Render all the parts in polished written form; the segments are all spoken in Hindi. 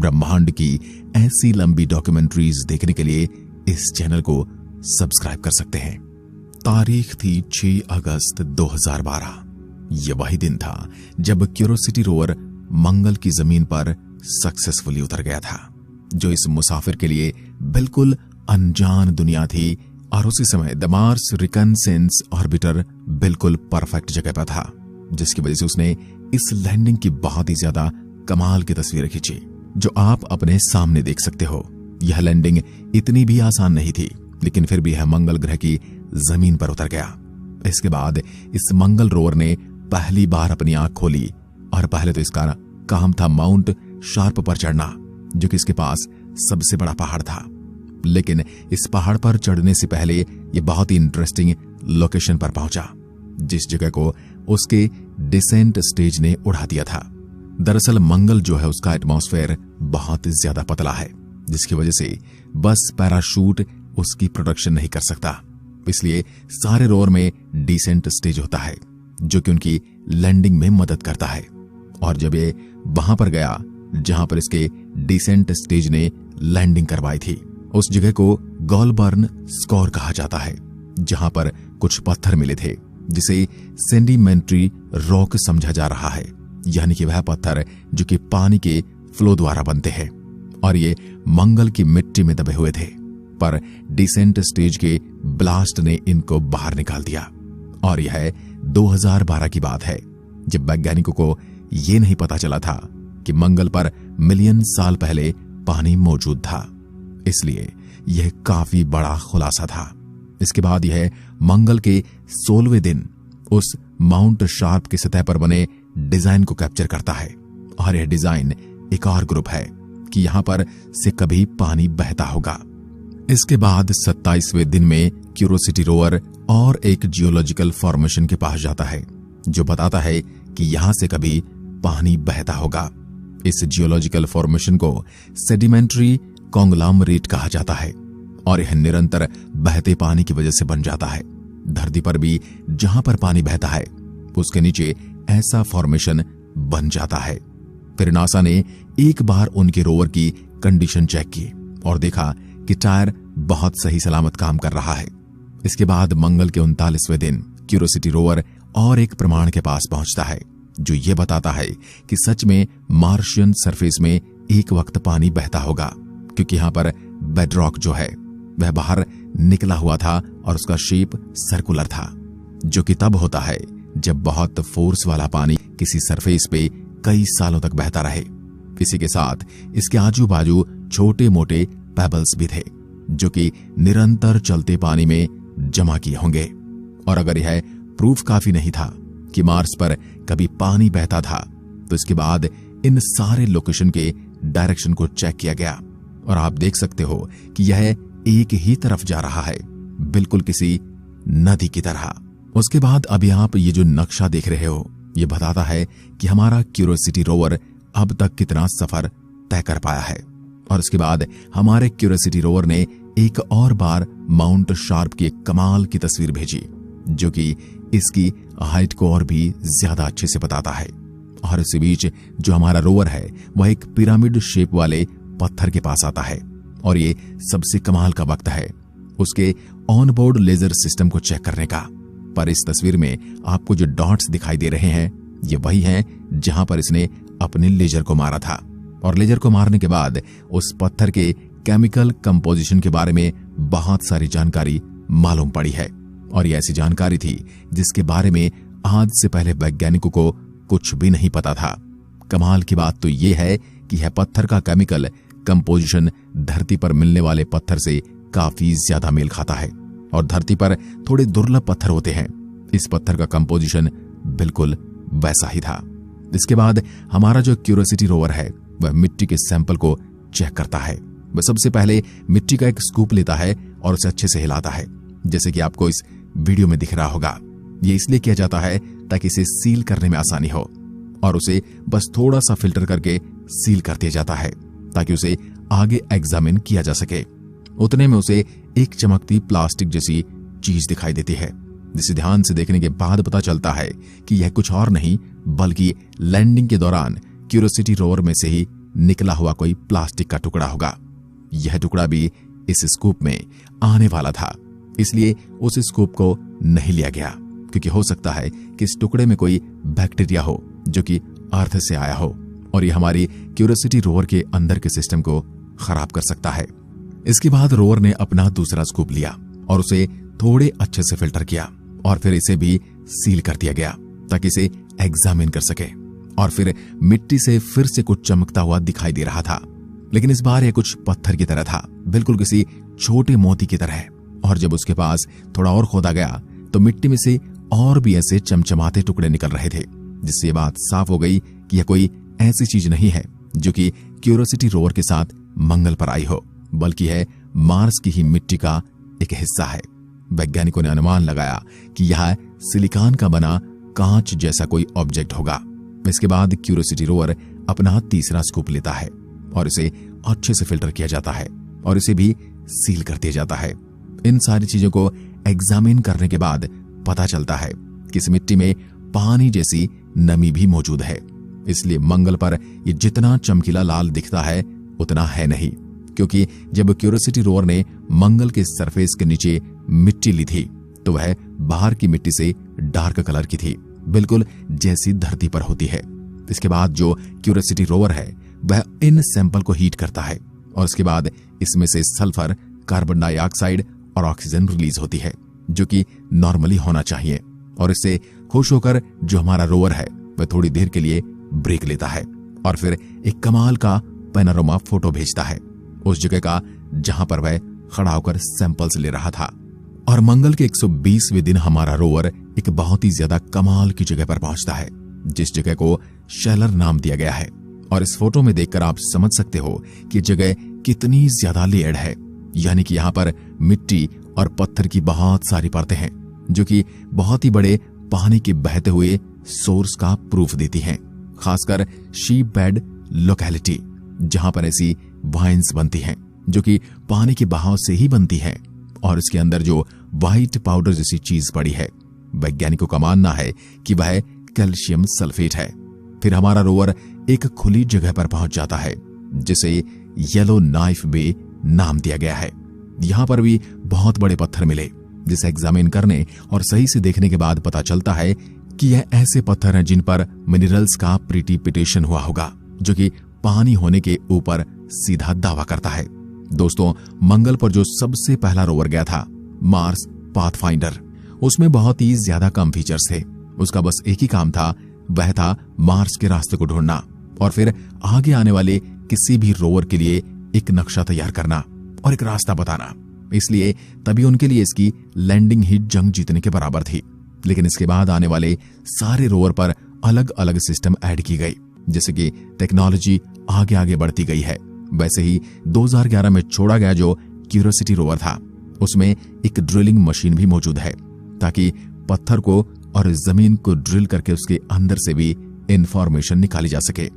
ब्रह्मांड की ऐसी लंबी डॉक्यूमेंट्रीज देखने के लिए इस चैनल को सब्सक्राइब कर सकते हैं। तारीख थी 6 अगस्त 2012। यह वही दिन था जब क्यूरोसिटी रोवर मंगल की जमीन पर सक्सेसफुली उतर गया था, जो इस मुसाफिर के लिए बिल्कुल अनजान दुनिया थी। और उसी समय द मार्स रिकनसेंस ऑर्बिटर बिल्कुल परफेक्ट जगह पर था, जिसकी वजह से उसने इस लैंडिंग की बहुत ही ज्यादा कमाल की तस्वीरें खींची, जो आप अपने सामने देख सकते हो। यह लैंडिंग इतनी भी आसान नहीं थी, लेकिन फिर भी यह मंगल ग्रह की जमीन पर उतर गया। इसके बाद इस मंगल रोवर ने पहली बार अपनी आंख खोली और पहले तो इसका काम था माउंट शार्प पर चढ़ना, जो कि इसके पास सबसे बड़ा पहाड़ था। लेकिन इस पहाड़ पर चढ़ने से पहले यह बहुत ही इंटरेस्टिंग लोकेशन पर पहुंचा, जिस जगह को उसके डिसेंट स्टेज ने उड़ा दिया था। दरअसल मंगल जो है उसका एटमॉस्फेयर बहुत ज्यादा पतला है, जिसकी वजह से बस पैराशूट उसकी प्रोडक्शन नहीं कर सकता। इसलिए सारे रोवर में डिसेंट स्टेज होता है, जो कि उनकी लैंडिंग में मदद करता है। और जब ये वहां पर गया जहां पर इसके डिसेंट स्टेज ने लैंडिंग करवाई थी, उस जगह को गॉलबर्न स्कोर कहा जाता है, जहां पर कुछ पत्थर मिले थे जिसे सेडिमेंट्री रॉक समझा जा रहा है, यानी कि वह पत्थर जो कि पानी के फ्लो द्वारा बनते हैं। और ये मंगल की मिट्टी में दबे हुए थे, पर डिसेंट स्टेज के ब्लास्ट ने इनको बाहर निकाल दिया। और यह 2012 की बात है, जब वैज्ञानिकों को यह नहीं पता चला था कि मंगल पर मिलियन साल पहले पानी मौजूद था। इसलिए यह काफी बड़ा खुलासा था। इसके बाद यह मंगल के 16वें दिन उस माउंट शार्प की सतह पर बने डिजाइन को कैप्चर करता है। और यह डिजाइन एक और ग्रुप है कि यहां पर से कभी पानी बहता होगा। इसके बाद 27वें दिन में क्यूरोसिटी रोवर और एक जियोलॉजिकल फॉर्मेशन के पास जाता है, जो बताता है कि यहां से कभी पानी बहता होगा। इस जियोलॉजिकल फॉर्मेशन को सेडिमेंट्री कॉन्ग्लोमरेट कहा जाता है, और यह निरंतर बहते पानी की वजह से बन जाता है। धरती पर भी जहां पर पानी बहता है उसके नीचे ऐसा फॉर्मेशन बन जाता है। फिर नासा ने एक बार उनके रोवर की कंडीशन चेक की और देखा कि टायर बहुत सही सलामत काम कर रहा है। इसके बाद मंगल के 39वें दिन क्यूरोसिटी रोवर और एक प्रमाण के पास पहुंचता है, जो यह बताता है कि सच में मार्शियन सरफेस में एक वक्त पानी बहता होगा, क्योंकि यहां पर बेडरॉक जो है वह बाहर निकला हुआ था और उसका शेप सर्कुलर था, जो कि तब होता है जब बहुत फोर्स वाला पानी किसी सरफेस पे कई सालों तक बहता रहे। इसी के साथ इसके आजू बाजू छोटे मोटे पेबल्स भी थे, जो कि निरंतर चलते पानी में जमा किए होंगे। और अगर यह प्रूफ काफी नहीं था कि मार्स पर कभी पानी बहता था, तो इसके बाद इन सारे लोकेशन के डायरेक्शन को चेक किया गया, और आप देख सकते हो कि यह एक ही तरफ जा रहा है, बिल्कुल किसी नदी की तरह। उसके बाद अभी आप ये जो नक्शा देख रहे हो, ये बताता है कि हमारा क्यूरोसिटी रोवर अब तक कितना सफर तय कर पाया है। और इसके बाद हमारे क्यूरोसिटी रोवर ने एक और बार माउंट शार्प की एक कमाल की तस्वीर भेजी, जो कि इसकी हाइट को और भी ज्यादा अच्छे से बताता है। और इसी बीच जो हमारा रोवर है वह एक पिरामिड शेप वाले पत्थर के पास आता है, और ये सबसे कमाल का वक्त है उसके ऑनबोर्ड लेजर सिस्टम को चेक करने का। पर इस तस्वीर में आपको जो डॉट्स दिखाई दे रहे हैं, ये वही हैं जहां पर इसने अपने लेजर को मारा था। और लेजर को मारने के बाद उस पत्थर के केमिकल कंपोजिशन के बारे में बहुत सारी जानकारी मालूम पड़ी है, और ये ऐसी जानकारी थी जिसके बारे में आज से पहले वैज्ञानिकों को कुछ भी नहीं पता था। कमाल की बात तो यह है कि यह पत्थर का केमिकल कंपोजिशन धरती पर मिलने वाले पत्थर से काफी ज्यादा मेल खाता है, और धरती पर थोड़े दुर्लभ पत्थर होते हैं, इस पत्थर का कंपोजिशन बिल्कुल वैसा ही था। इसके बाद हमारा जो क्यूरोसिटी रोवर है वह मिट्टी के सैंपल को चेक करता है। वह सबसे पहले मिट्टी का एक स्कूप लेता है और उसे अच्छे से हिलाता है, जैसे कि आपको इस वीडियो में दिख रहा होगा। यह इसलिए किया जाता है ताकि इसे सील करने में आसानी हो, और उसे बस थोड़ा सा फिल्टर करके सील कर दिया जाता है ताकि उसे आगे एग्जामिन किया जा सके। उतने में उसे एक चमकती प्लास्टिक जैसी चीज दिखाई देती है, जिसे ध्यान से देखने के बाद पता चलता है कि यह कुछ और नहीं बल्कि लैंडिंग के दौरान क्यूरोसिटी रोवर में से ही निकला हुआ कोई प्लास्टिक का टुकड़ा होगा। यह टुकड़ा भी इस स्कूप में आने वाला था, इसलिए उस स्कूप को नहीं लिया गया, क्योंकि हो सकता है कि इस टुकड़े में कोई बैक्टीरिया हो जो कि अर्थ से आया हो और ये हमारी क्यूरियोसिटी रोवर के अंदर के सिस्टम को खराब कर सकता है। इसके बाद रोवर ने अपना दूसरा स्कूप लिया और उसे थोड़े अच्छे से फिल्टर किया और फिर इसे भी सील कर दिया गया ताकि इसे एग्जामिन कर सके। और फिर मिट्टी से फिर से कुछ चमकता हुआ दिखाई दे रहा था, लेकिन इस बार यह कुछ पत्थर की तरह था, बिल्कुल किसी छोटे मोती की तरह। और जब उसके पास थोड़ा और खोदा गया तो मिट्टी में से और भी ऐसे चमचमाते टुकड़े निकल रहे थे, जिससे ये बात साफ हो गई कि यह कोई ऐसी चीज नहीं है जो कि क्यूरियोसिटी रोवर के साथ मंगल पर आई हो, बल्कि है मार्स की ही मिट्टी का एक हिस्सा है। वैज्ञानिकों ने अनुमान लगाया कि यह सिलिकॉन का बना कांच जैसा कोई ऑब्जेक्ट होगा। इसके बाद क्यूरियोसिटी रोवर अपना तीसरा स्कूप लेता है और इसे अच्छे से फिल्टर किया जाता है और इसे भी सील कर दिया जाता है। इन सारी चीजों को एग्जामिन करने के बाद पता चलता है कि इस मिट्टी में पानी जैसी नमी भी मौजूद है, इसलिए मंगल पर ये जितना चमकीला लाल दिखता है उतना है नहीं, क्योंकि जब क्यूरियोसिटी रोवर ने मंगल के सरफेस के नीचे मिट्टी ली थी तो वह बाहर की मिट्टी से डार्क कलर की थी, बिल्कुल जैसी धरती पर होती है। इसके बाद जो क्यूरियोसिटी रोवर है वह इन सैंपल को हीट करता है और उसके बाद इसमें से सल्फर, कार्बन डाइऑक्साइड और ऑक्सीजन रिलीज होती है, जो कि नॉर्मली होना चाहिए। और इससे खुश होकर जो हमारा रोवर है वह थोड़ी देर के लिए ब्रेक लेता है और फिर एक कमाल का पैनोरामा फोटो भेजता है उस जगह का जहां पर वह खड़ा होकर सैंपल्स ले रहा था। और मंगल के 120वें दिन हमारा रोवर एक बहुत ही ज्यादा कमाल की जगह पर पहुंचता है, जिस जगह को शेलर नाम दिया गया है। और इस फोटो में देखकर आप समझ सकते हो कि जगह कितनी ज्यादा लेयर्ड है, यानी कि यहाँ पर मिट्टी और पत्थर की बहुत सारी परतें हैं जो कि बहुत ही बड़े पानी के बहते हुए सोर्स का प्रूफ देती हैं, खासकर शीप बेड लोकेलिटी, जहां पर ऐसी वाइन्स बनती हैं जो कि पानी के बहाव से ही बनती हैं। और इसके अंदर जो व्हाइट पाउडर जैसी चीज पड़ी है, वैज्ञानिकों का मानना है कि वह कैल्शियम सल्फेट है। फिर हमारा रोवर एक खुली जगह पर पहुंच जाता है जिसे येलो नाइफ बे नाम दिया गया है। यहां पर भी बहुत बड़े पत्थर मिले, जिसे एग्जामिन करने और सही से देखने के बाद पता चलता है कि यह ऐसे पत्थर हैं जिन पर मिनरल्स का प्रिसिपिटेशन हुआ होगा, जो कि पानी होने के ऊपर सीधा दावा करता है। दोस्तों, मंगल पर जो सबसे पहला रोवर गया था, मार्स पाथफाइंडर, उसमें बहुत ही ज्यादा कम फीचर्स थे। उसका बस एक ही काम था, वह था मार्स के रास्ते को ढूंढना और फिर आगे आने वाले किसी भी रोवर के लिए एक नक्शा तैयार करना और एक रास्ता बताना। इसलिए तभी उनके लिए इसकी लैंडिंग ही जंग जीतने के बराबर थी। लेकिन इसके बाद आने वाले सारे रोवर पर अलग अलग सिस्टम ऐड की गई। जैसे कि टेक्नोलॉजी आगे आगे बढ़ती गई है, वैसे ही 2011 में छोड़ा गया जो क्यूरियोसिटी रोवर था, उसमें एक ड्रिलिंग मशीन भी मौजूद है, ताकि पत्थर को और जमीन को ड्रिल करके उसके अंदर से भी इंफॉर्मेशन निकाली जा सके।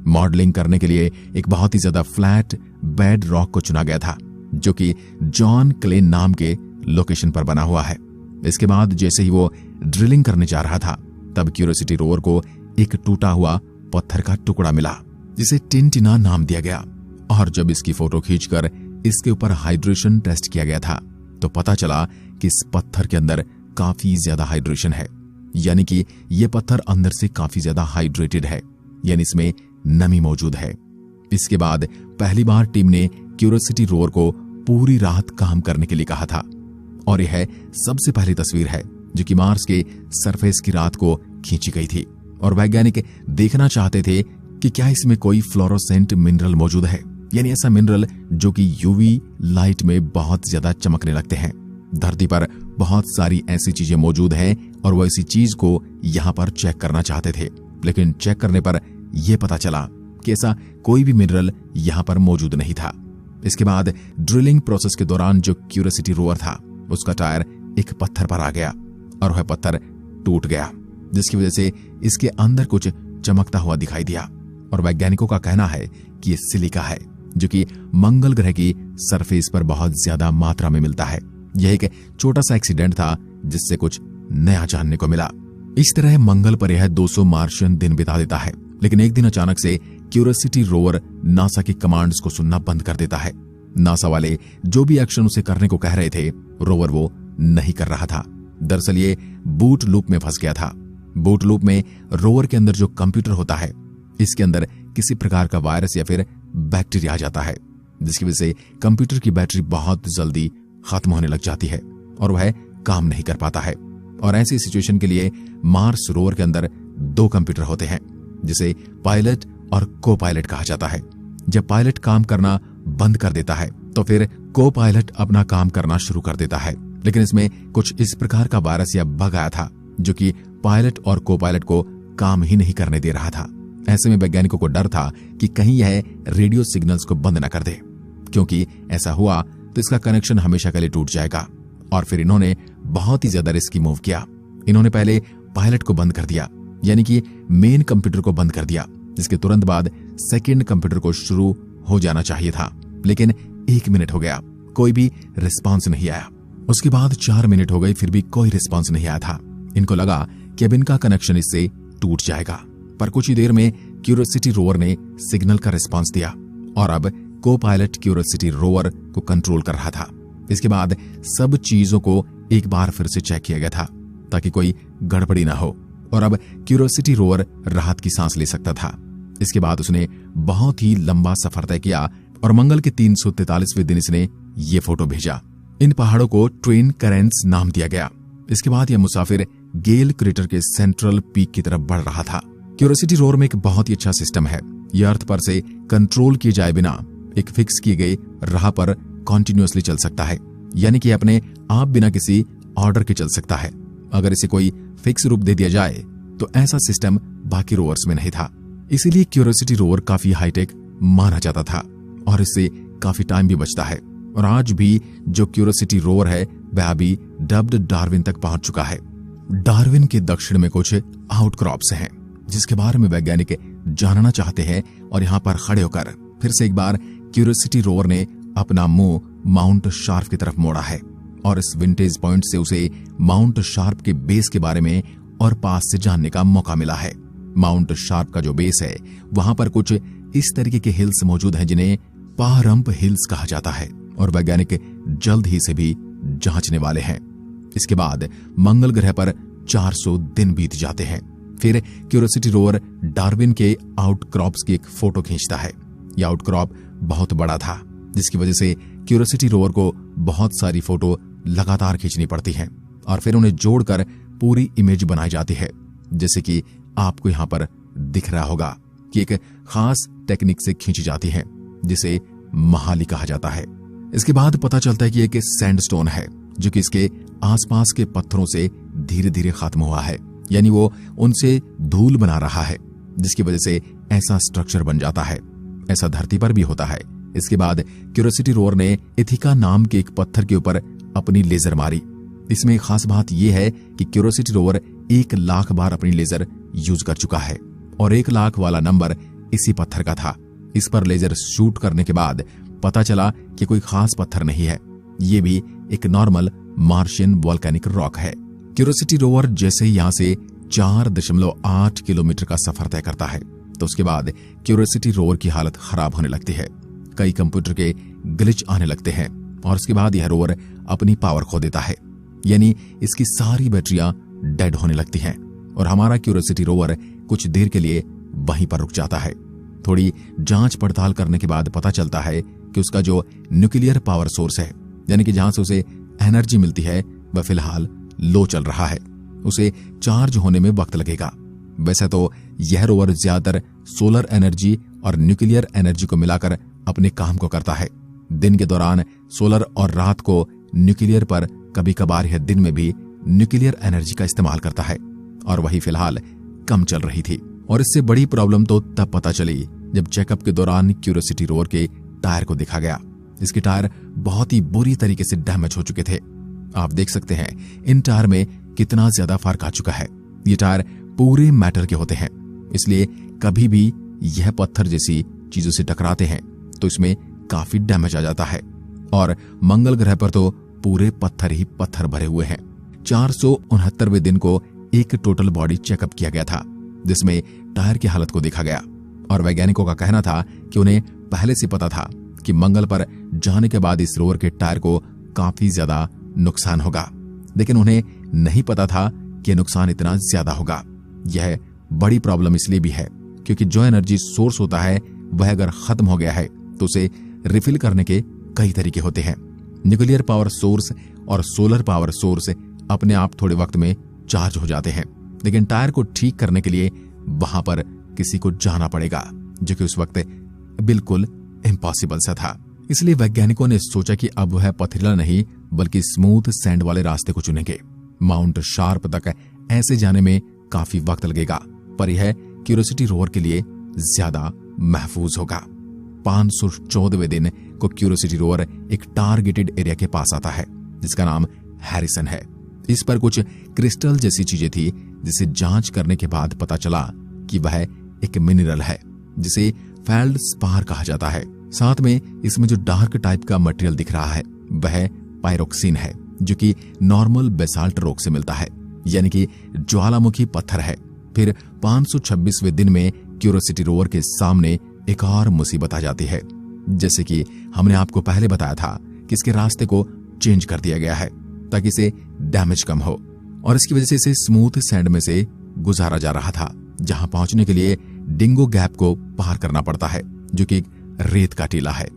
मॉडलिंग करने के लिए एक बहुत ही ज्यादा फ्लैट बेड रॉक को चुना गया था, जो कि जॉन क्लेन नाम के लोकेशन पर बना हुआ है। इसके बाद जैसे ही वो ड्रिलिंग करने जा रहा था, तब क्यूरियोसिटी रोवर को एक टूटा हुआ पत्थर का टुकड़ा मिला, जिसे टिनटिना नाम दिया गया। और जब इसकी फोटो खींचकर इसके ऊपर हाइड्रेशन टेस्ट किया गया था, तो पता चला कि इस पत्थर के अंदर काफी ज्यादा हाइड्रेशन है, यानी कि यह पत्थर अंदर से काफी ज्यादा हाइड्रेटेड है, यानी इसमें नमी मौजूद है। इसके बाद पहली बार टीम ने क्यूरियोसिटी रोवर को पूरी रात काम करने के लिए कहा था, और यह सबसे पहली तस्वीर है जो कि मार्स के सरफेस की रात को खींची गई थी। और वैज्ञानिक देखना चाहते थे कि क्या इसमें कोई फ्लोरोसेंट मिनरल मौजूद है, यानी ऐसा मिनरल जो कि यूवी लाइट में बहुत ज्यादा चमकने लगते हैं। धरती पर बहुत सारी ऐसी चीजें मौजूद हैं और वो इसी चीज को यहाँ पर चेक करना चाहते थे, लेकिन चेक करने पर यह पता चला कि ऐसा कोई भी मिनरल यहाँ पर मौजूद नहीं था। इसके बाद ड्रिलिंग प्रोसेस के दौरान जो क्यूरियोसिटी रोवर था, उसका टायर एक पत्थर पर आ गया और वह पत्थर टूट गया, जिसकी वजह से इसके अंदर कुछ चमकता हुआ दिखाई दिया। और वैज्ञानिकों का कहना है कि यह सिलिका है, जो कि मंगल ग्रह की सरफेस पर बहुत ज्यादा मात्रा में मिलता है। यह एक छोटा सा एक्सीडेंट था जिससे कुछ नया जानने को मिला। इस तरह मंगल पर यह 200 मार्शियन दिन बिता देता है, लेकिन एक दिन अचानक से क्यूरियोसिटी रोवर नासा की कमांड्स को सुनना बंद कर देता है। नासा वाले जो भी एक्शन उसे करने को कह रहे थे, रोवर वो नहीं कर रहा था। दरअसल ये बूट लूप में फंस गया था। बूट लूप में रोवर के अंदर जो कंप्यूटर होता है, इसके अंदर किसी प्रकार का वायरस या फिर बैक्टीरिया आ जाता है, जिसकी वजह से कंप्यूटर की बैटरी बहुत जल्दी खत्म होने लग जाती है और वह काम नहीं कर पाता है। और ऐसी सिचुएशन के लिए मार्स रोवर के अंदर 2 कंप्यूटर होते हैं, जिसे पायलट और को पायलट कहा जाता है। जब पायलट काम करना बंद कर देता है तो फिर को पायलट अपना काम करना शुरू कर देता है। लेकिन इसमें कुछ इस प्रकार का वायरस या बग आया था जो कि पायलट और को पायलट को काम ही नहीं करने दे रहा था। ऐसे में वैज्ञानिकों को डर था कि कहीं यह रेडियो सिग्नल्स को बंद न कर दे, क्योंकि ऐसा हुआ तो इसका कनेक्शन हमेशा के लिए टूट जाएगा। और फिर इन्होंने बहुत ही ज्यादा रिस्की मूव किया। इन्होंने पहले पायलट को बंद कर दिया, यानी कि मेन कंप्यूटर को बंद कर दिया, जिसके तुरंत बाद सेकंड कंप्यूटर को शुरू हो जाना चाहिए था। लेकिन 1 मिनट हो गया, कोई भी रिस्पांस नहीं आया। उसके बाद 4 मिनट हो गए, फिर भी कोई रिस्पांस नहीं आया था। इनको लगा कि अब इनका कनेक्शन इससे टूट जाएगा। पर कुछ ही देर में क्यूरियोसिटी रोवर ने सिग्नल का रिस्पांस दिया और अब को पायलट क्यूरियोसिटी रोवर को कंट्रोल कर रहा था। इसके बाद सब चीजों को एक बार फिर से चेक किया गया था ताकि कोई गड़बड़ी ना हो और अब क्यूरियोसिटी रोवर राहत की सांस ले सकता था। इसके बाद उसने बहुत ही लंबा सफर तय किया और मंगल के 343वें दिन इसने ये फोटो भेजा। इन पहाड़ों को ट्विन करेंट्स नाम दिया गया। इसके बाद यह मुसाफिर गेल क्रेटर के सेंट्रल पीक की तरफ बढ़ रहा था। क्यूरियोसिटी रोवर में एक बहुत ही अच्छा सिस्टम है। यह अर्थ पर से कंट्रोल किए जाए बिना एक फिक्स किए गए राह पर कॉन्टिन्यूअसली चल सकता है, यानी कि अपने आप बिना किसी ऑर्डर के चल सकता है। अगर इसे कोई फिक्स रूप दे दिया जाए तो ऐसा सिस्टम बाकी रोवर्स में नहीं था। इसीलिए क्यूरियोसिटी रोवर काफी हाईटेक माना जाता था और इससे काफी टाइम भी बचता है। और आज भी जो क्यूरियोसिटी रोवर है वह अभी डब्ड डार्विन तक पहुंच चुका है। डार्विन के दक्षिण में कुछ आउटक्रॉप्स हैं जिसके बारे में वैज्ञानिक जानना चाहते हैं और यहाँ पर खड़े होकर फिर से एक बार क्यूरियोसिटी रोवर ने अपना मुंह माउंट शार्प की तरफ मोड़ा है और इस विंटेज पॉइंट से उसे माउंट शार्प के बेस के बारे में और पास से जानने का मौका मिला है। माउंट शार्प का जो बेस है वहां पर कुछ इस तरीके के हिल्स मौजूद हैं जिन्हें पारंप हिल्स कहा जाता है और वैज्ञानिक जल्द ही से भी जांचने वाले हैं। इसके बाद मंगल ग्रह पर 400 दिन बीत जाते हैं। फिर क्यूरियोसिटी रोवर डार्विन के आउटक्रॉप्स की एक फोटो खींचता है। यह आउटक्रॉप बहुत बड़ा था जिसकी वजह से क्यूरियोसिटी रोवर को बहुत सारी फोटो लगातार खींचनी पड़ती हैं और फिर उन्हें जोड़कर पूरी इमेज बनाई जाती है, जैसे कि आपको यहाँ पर दिख रहा होगा कि एक खास टेक्निक से खींची जाती है जिसे महाली कहा जाता है। इसके बाद पता चलता है कि एक सैंडस्टोन है जो कि इसके आसपास के पत्थरों से धीरे धीरे खत्म हुआ है, यानी वो उनसे धूल बना रहा है जिसकी वजह से ऐसा स्ट्रक्चर बन जाता है। ऐसा धरती पर भी होता है। इसके बाद क्यूरियोसिटी रोवर ने इथिका नाम के एक पत्थर के ऊपर अपनी लेजर मारी। इसमें खास बात यह है कि क्यूरियोसिटी रोवर 1 लाख बार अपनी लेजर यूज कर चुका है और 1 लाख वाला नंबर इसी पत्थर का था। इस पर लेजर शूट करने के बाद पता चला कि कोई खास पत्थर नहीं है, ये भी एक नॉर्मल मार्शियन वोल्केनिक रॉक है। क्यूरियोसिटी रोवर जैसे यहां से 4.8 किलोमीटर का सफर तय करता है तो उसके बाद क्यूरियोसिटी रोवर की हालत खराब होने लगती है। कई कंप्यूटर के ग्लिच आने लगते हैं और उसके बाद यह रोवर अपनी पावर खो देता है, यानी इसकी सारी बैटरियां डेड होने लगती हैं और हमारा क्यूरियोसिटी रोवर कुछ देर के लिए वहीं पर रुक जाता है। थोड़ी जांच पड़ताल करने के बाद पता चलता है कि उसका जो न्यूक्लियर पावर सोर्स है, यानी कि जहां से उसे एनर्जी मिलती है, वह फिलहाल लो चल रहा है। उसे चार्ज होने में वक्त लगेगा। वैसे तो यह रोवर ज्यादातर सोलर एनर्जी और न्यूक्लियर एनर्जी को मिलाकर अपने काम को करता है। दिन के दौरान सोलर और रात को न्यूक्लियर पर कभी कभार यह दिन में भी न्यूक्लियर एनर्जी का इस्तेमाल करता है और वही फिलहाल कम चल रही थी। और इससे बड़ी प्रॉब्लम तो तब पता चली जब चेकअप के दौरान क्यूरियोसिटी रोवर के टायर को देखा गया। इसके टायर बहुत ही बुरी तरीके से डैमेज हो चुके थे। आप देख सकते हैं इन टायर में कितना ज्यादा फर्क आ चुका है। ये टायर पूरे मेटल के होते हैं, इसलिए कभी भी यह पत्थर जैसी चीजों से टकराते हैं तो इसमें काफी डैमेज आ जाता है। और मंगल ग्रह पर तो पूरे पत्थर ही पत्थर भरे हुए हैं। 469वें दिन को एक टोटल बॉडी चेकअप किया गया था जिसमें टायर की हालत को देखा गया और वैज्ञानिकों का कहना था कि उन्हें पहले से पता था कि मंगल पर जाने के बाद इस रोवर के टायर को काफी ज्यादा नुकसान होगा, लेकिन उन्हें नहीं पता था कि नुकसान इतना ज्यादा होगा। यह बड़ी प्रॉब्लम इसलिए भी है क्योंकि जो एनर्जी सोर्स होता है वह अगर खत्म हो गया है तो उसे रिफिल करने के कई तरीके होते हैं। न्यूक्लियर पावर सोर्स और सोलर पावर सोर्स अपने आप थोड़े वक्त में चार्ज हो जाते हैं, लेकिन टायर को ठीक करने के लिए वहां पर किसी को जाना पड़ेगा, जो कि उस वक्त बिल्कुल इम्पॉसिबल सा था। इसलिए वैज्ञानिकों ने सोचा कि अब वह पथरीला नहीं बल्कि स्मूथ सैंड वाले रास्ते को चुनेंगे। माउंट शार्प तक ऐसे जाने में काफी वक्त लगेगा, पर यह क्यूरियोसिटी रोवर के लिए ज्यादा महफूज होगा। 514वें दिन को क्यूरियोसिटी रोवर एक टारगेटेड एरिया के पास आता है जिसका नाम हैरिसन है। इस पर कुछ क्रिस्टल जैसी चीजें थी जिसे जांच करने के बाद पता चला कि वह एक मिनरल है जिसे फेल्डस्पार कहा जाता है। साथ में इसमें जो डार्क टाइप का मटेरियल दिख रहा है वह पायरोक्सिन है, जो कि नॉर्मल बेसाल्ट रॉक से मिलता है, यानी कि ज्वालामुखी पत्थर है। फिर 526वें दिन में क्यूरियोसिटी रोवर के सामने एक और मुसीबत आ जाती है। जैसे कि हमने आपको पहले बताया था कि इसके रास्ते को चेंज कर दिया गया है ताकि इसे डैमेज कम हो, और इसकी वजह से इसे स्मूथ सैंड में से गुजारा जा रहा था, जहां पहुंचने के लिए डिंगो गैप को पार करना पड़ता है, जो कि एक रेत का टीला है।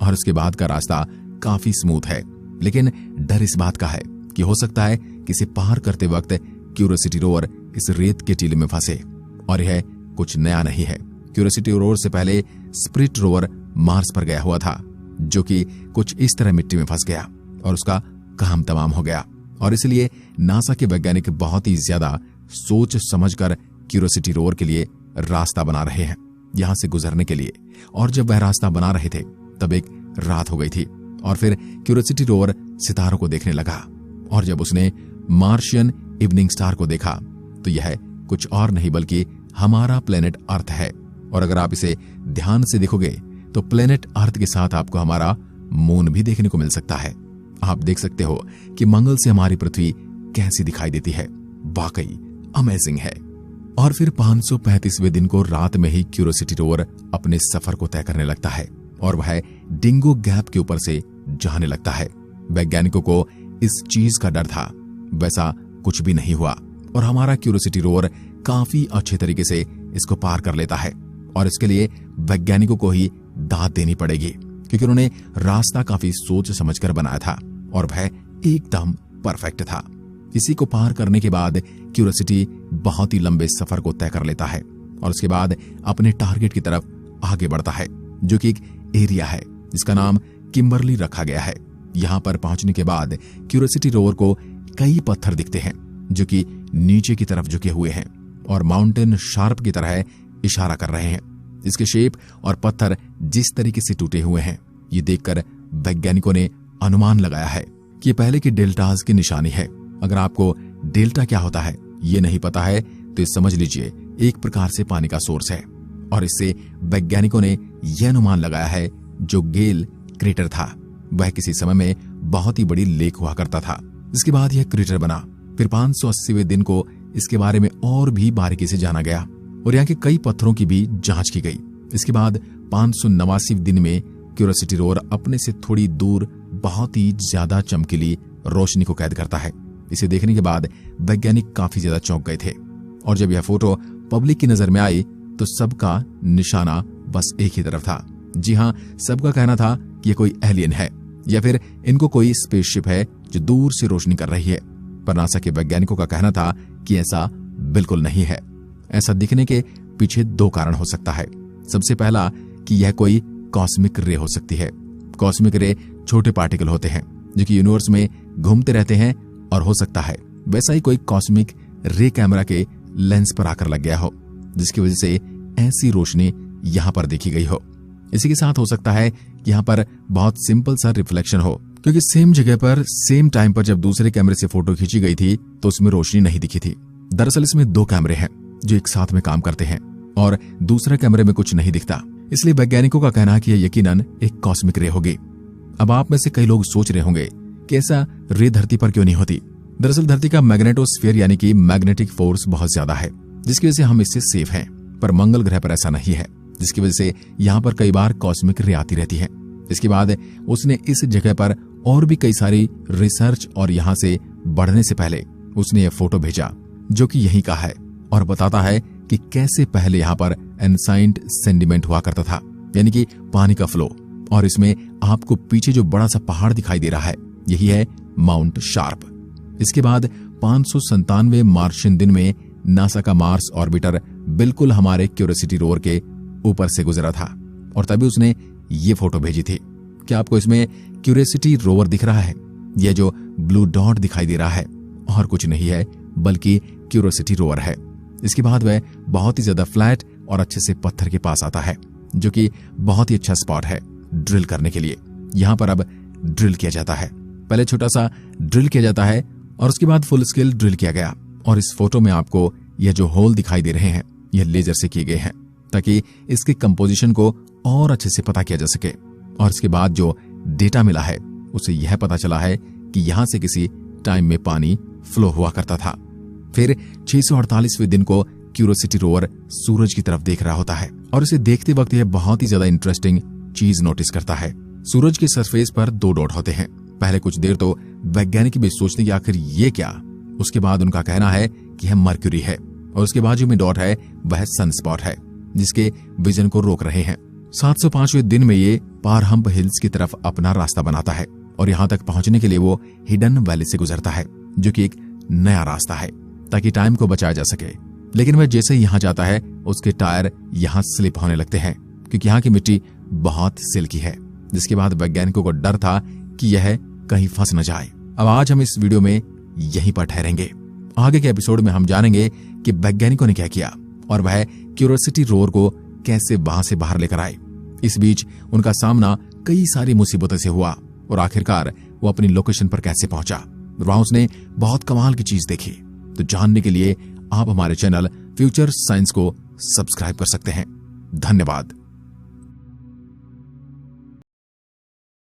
और उसके बाद का रास्ता काफी स्मूथ है, लेकिन डर इस बात का है कि हो सकता है कि इसे पार करते वक्त क्यूरियोसिटी रोवर इस रेत के टीले में फंसे। और यह कुछ नया नहीं है। क्यूरियोसिटी रोवर से पहले स्पिरिट रोवर मार्स पर गया हुआ था, जो कि कुछ इस तरह मिट्टी में फंस गया और उसका काम तमाम हो गया। और इसलिए नासा के वैज्ञानिक बहुत ही ज्यादा सोच समझकर क्यूरियोसिटी रोवर के लिए रास्ता बना रहे हैं यहां से गुजरने के लिए। और जब वह रास्ता बना रहे थे तब एक रात हो गई थी, और फिर क्यूरियोसिटी रोवर सितारों को देखने लगा। और जब उसने मार्शियन इवनिंग स्टार को देखा तो यह कुछ और नहीं बल्कि हमारा प्लेनेट अर्थ है। और अगर आप इसे ध्यान से देखोगे तो प्लेनेट अर्थ के साथ आपको हमारा मून भी देखने को मिल सकता है। आप देख सकते हो कि मंगल से हमारी पृथ्वी कैसी दिखाई देती है। वाकई अमेजिंग है। और फिर 535वें दिन को रात में ही क्यूरियोसिटी रोवर अपने सफर को तय करने लगता है और वह डिंगो गैप के ऊपर से जाने लगता है। वैज्ञानिकों को इस चीज का डर था, वैसा कुछ भी नहीं हुआ और हमारा क्यूरियोसिटी रोवर काफी अच्छे तरीके से इसको पार कर लेता है। और इसके लिए वैज्ञानिकों को ही दाद देनी पड़ेगी क्योंकि उन्होंने रास्ता काफी सोच समझकर बनाया था और वह एकदम परफेक्ट था। इसी को पार करने के बाद क्यूरियोसिटी बहुत ही लंबे सफर को तय कर लेता है और उसके बाद अपने टारगेट की तरफ आगे बढ़ता है, जो कि एक एरिया है जिसका नाम किम्बरली रखा गया है। यहाँ पर पहुंचने के बाद क्यूरियोसिटी रोवर को कई पत्थर दिखते हैं जो कि नीचे की तरफ झुके हुए हैं और माउंटेन शार्प की तरह इशारा कर रहे हैं। इसके शेप और पत्थर जिस तरीके से टूटे हुए हैं, ये देखकर वैज्ञानिकों ने अनुमान लगाया है कि पहले की डेल्टाज की निशानी है। अगर आपको डेल्टा क्या होता है ये नहीं पता है तो समझ लीजिए एक प्रकार से पानी का सोर्स है। और इससे वैज्ञानिकों ने यह अनुमान लगाया है जो गेल क्रेटर था वह किसी समय में बहुत ही बड़ी लेक हुआ करता था। इसके बाद यह क्रेटर बना। फिर 580वें दिन को इसके बारे में और भी बारीकी से जाना गया और यहाँ के कई पत्थरों की भी जांच की गई। इसके बाद 589वें दिन में क्यूरियोसिटी रोवर अपने से थोड़ी दूर बहुत ही ज्यादा चमकीली रोशनी को कैद करता है। इसे देखने के बाद वैज्ञानिक काफी ज्यादा चौंक गए थे और जब यह फोटो पब्लिक की नजर में आई तो सबका निशाना बस एक ही तरफ था। जी हाँ, सबका कहना था कि यह कोई एलियन है या फिर इनको कोई स्पेसशिप है जो दूर से रोशनी कर रही है। पर नासा के वैज्ञानिकों का कहना था कि ऐसा बिल्कुल नहीं है। ऐसा दिखने के पीछे दो कारण हो सकता है। सबसे पहला कि यह कोई कॉस्मिक रे हो सकती है। कॉस्मिक रे छोटे पार्टिकल होते हैं जो कि यूनिवर्स में घूमते रहते हैं और हो सकता है वैसा ही कोई कॉस्मिक रे कैमरा के लेंस पर आकर लग गया हो जिसकी वजह से ऐसी रोशनी यहाँ पर देखी गई हो। इसी के साथ हो सकता है कि यहाँ पर बहुत सिंपल सा रिफ्लेक्शन हो क्योंकि सेम जगह पर सेम टाइम पर जब दूसरे कैमरे से फोटो खींची गई थी तो उसमें रोशनी नहीं दिखी थी। दरअसल इसमें दो कैमरे हैं जो एक साथ में काम करते हैं और दूसरे कैमरे में कुछ नहीं दिखता, इसलिए वैज्ञानिकों का कहना है कि यह यकीनन एक कॉस्मिक रे होगी। अब आप में से कई लोग सोच रहे होंगे कि ऐसा रे धरती पर क्यों नहीं होती। दरअसल धरती का मैग्नेटोस्फीयर यानी कि मैग्नेटिक फोर्स बहुत ज्यादा है जिसकी वजह से हम इससे सेफ हैं, पर मंगल ग्रह पर ऐसा नहीं है। जिसकी वजह से यहाँ पर कई बार कॉस्मिक रे आती रहती है। इसके बाद उसने इस जगह पर और भी कई सारी रिसर्च और यहाँ से बढ़ने से पहले उसने ये फोटो भेजा जो कि यही का है और बताता है कि कैसे पहले यहाँ पर एनसाइंट सेंडिमेंट हुआ करता था, यानी कि पानी का फ्लो। और इसमें आपको पीछे जो बड़ा सा पहाड़ दिखाई दे रहा है यही है माउंट शार्प। इसके बाद 597 मार्शियन दिन में नासा का मार्स ऑर्बिटर बिल्कुल हमारे क्यूरियोसिटी रोवर के ऊपर से गुजरा था और तभी उसने ये फोटो भेजी थी। क्या आपको इसमें क्यूरियोसिटी रोवर दिख रहा है? यह जो ब्लू डॉट दिखाई दे रहा है और कुछ नहीं है बल्कि क्यूरियोसिटी रोवर है। इसके बाद वह बहुत ही ज्यादा फ्लैट और अच्छे से पत्थर के पास आता है जो कि बहुत ही अच्छा स्पॉट है ड्रिल करने के लिए। यहाँ पर अब ड्रिल किया जाता है। पहले छोटा सा ड्रिल किया जाता है और उसके बाद फुल स्केल ड्रिल किया गया। और इस फोटो में आपको यह जो होल दिखाई दे रहे हैं यह लेजर से किए गए हैं ताकि इसके कंपोजिशन को और अच्छे से पता किया जा सके। और इसके बाद जो डेटा मिला है उसे यह पता चला है कि यहां से किसी टाइम में पानी फ्लो हुआ करता था। फिर 648वें दिन को क्यूरियोसिटी रोवर सूरज की तरफ देख रहा होता है और इसे देखते वक्त यह बहुत ही ज्यादा इंटरेस्टिंग चीज नोटिस करता है। सूरज के सरफेस पर 2 डॉट होते हैं। पहले कुछ देर तो वैज्ञानिक भी सोचते कि आखिर ये क्या। उसके बाद उनका कहना है कि यह मर्क्यूरी है और उसके बाजू में डॉट है वह सनस्पॉट है जिसके विजन को रोक रहे हैं। 705वें दिन में ये पारहम्प हिल्स की तरफ अपना रास्ता बनाता है और यहाँ तक पहुंचने के लिए वो हिडन वैली से गुजरता है जो कि एक नया रास्ता है ताकि टाइम को बचाया जा सके। लेकिन वह जैसे ही यहाँ जाता है उसके टायर यहाँ स्लिप होने लगते हैं क्योंकि यहाँ की मिट्टी बहुत सिल्की है, जिसके बाद वैज्ञानिकों को डर था कि यह कहीं फंस न जाए। अब आज हम इस वीडियो में यहीं पर ठहरेंगे। आगे के एपिसोड में हम जानेंगे कि वैज्ञानिकों ने क्या किया और वह क्यूरियोसिटी रोवर को कैसे वहां से बाहर लेकर आए। इस बीच उनका सामना कई सारी मुसीबतों से हुआ और आखिरकार वो अपनी लोकेशन पर कैसे पहुंचा। वहां उसने बहुत कमाल की चीज देखी। तो जानने के लिए आप हमारे चैनल फ्यूचर साइंस को सब्सक्राइब कर सकते हैं। धन्यवाद।